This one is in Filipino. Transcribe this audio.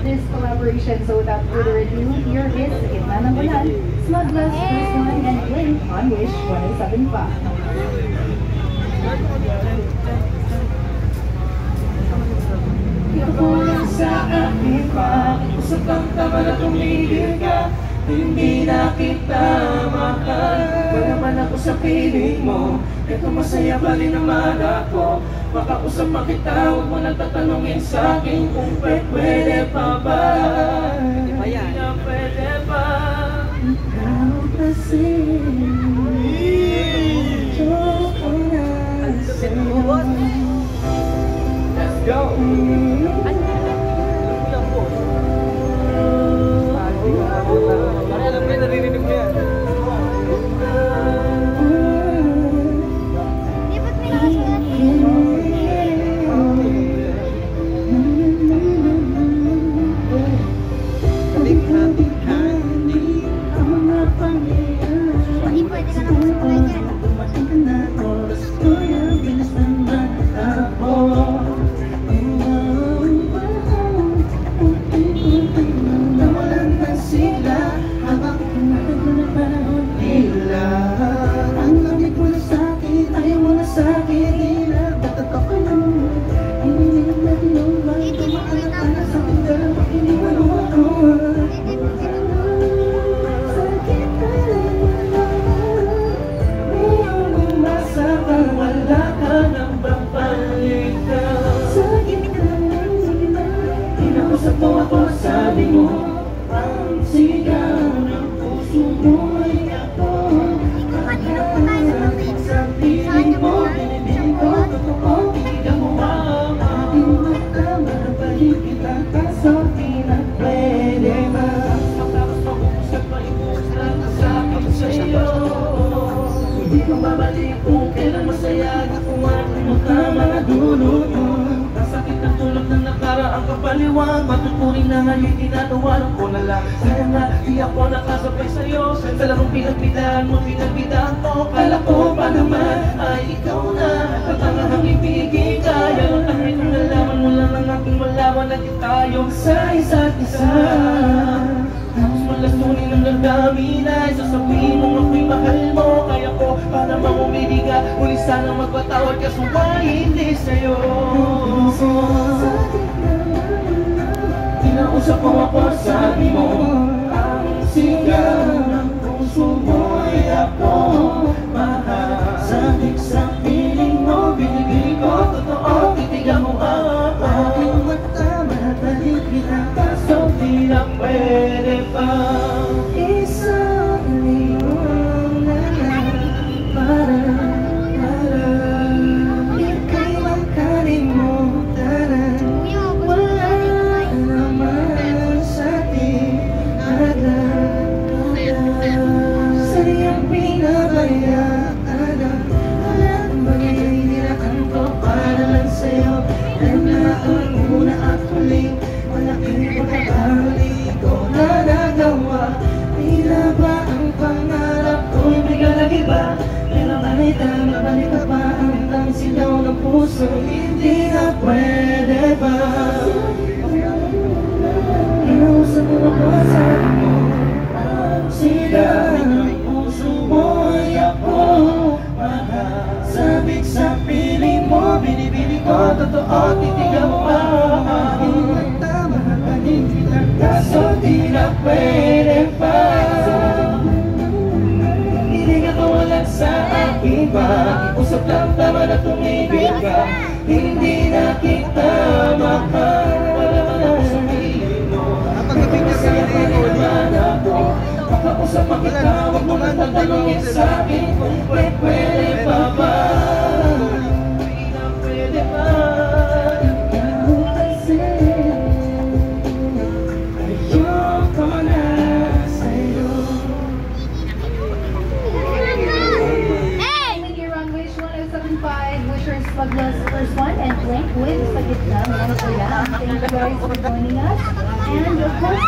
this collaboration. So without further ado, here is Sa Gitna ng Ulan, Smuggler's First One and Blink on Wish 107.5. Nakulang sa akin pa, usap kang tama na tumigil ka. Hindi na kita mahal, wala man ako sa piling mo. Ito masaya pa rin naman ako. Makausap pa kita, huwag mo nang tatanungin sa akin kung pwede pa ba. Hindi na pwede pa. Ikaw kasi ayoko na sa'yo. Let's go! Alam mo, naririnig mo yan. Sabi mo, ang sigaw ng puso mo'y ako. Sa piling mo, binibig ko, totoo, tigilan mo ang aking mata. Mabalik kita, kaso di na pwede ba? Tapos mag-uusap, maibukas na kasama ko sa'yo. Hindi ko babalik kung kailan masaya. Di ko makalimutan ang mga dulot mo. Nasakit ang tulog ng nakaraang kapaliwag. Matuturing na ngayon, tinatawanan ko na lang. Kaya nga, di ako nakasabay sa'yo. Sa larong pinagbitaan mo, pinagbitaan ko. Kala ko pa naman ay ikaw na katangahang ibigin ka. Yan ang tangin kong nalaman mo lang ang aking malaman. Naging tayong sa isa't isa. Tapos malasunin ang damdamin ay sasabihin mong ako'y mahal mo. Kaya ko pa namang umibiga. Muli sana magpatawad ka, suway hindi sa'yo. Kinausap mo ako, sabi mo, ang sigaw ng puso mo'y ako. Mahal, sabik sa piling mo, binibig ko, totoo, titigan mo ang aking mata. Mahabalik kita, kaso di na pwede pa. Isang lingkong na lang para ika'y makalimutan. Mabalik ka pa ang sigaw ng puso. Hindi na pwede ba? Kinausap mo ako, sabi mo, ang sigaw ng puso mo'y ako. Sabik sa piling mo, binibili ko, totoo, titigan mo pa ang aking mata. Mahabalik kita, kaso di na pwede pa. Hindi ka kawalan sa aking pag-iusap lang, tama na tumibig ka. Hindi na kita mahal, wala man ako sa piling mo. Masaya pa rin naman ako. Makausap pa kita, huwag mo nang tatanungin sa akin kung pwede pa ba. Hindi na pwede pa. Ikaw kasi ayoko na sa'yo. Smuggler's First One and Blink with Sa Gitna ng Ulan. Thank you guys for joining us. And of course,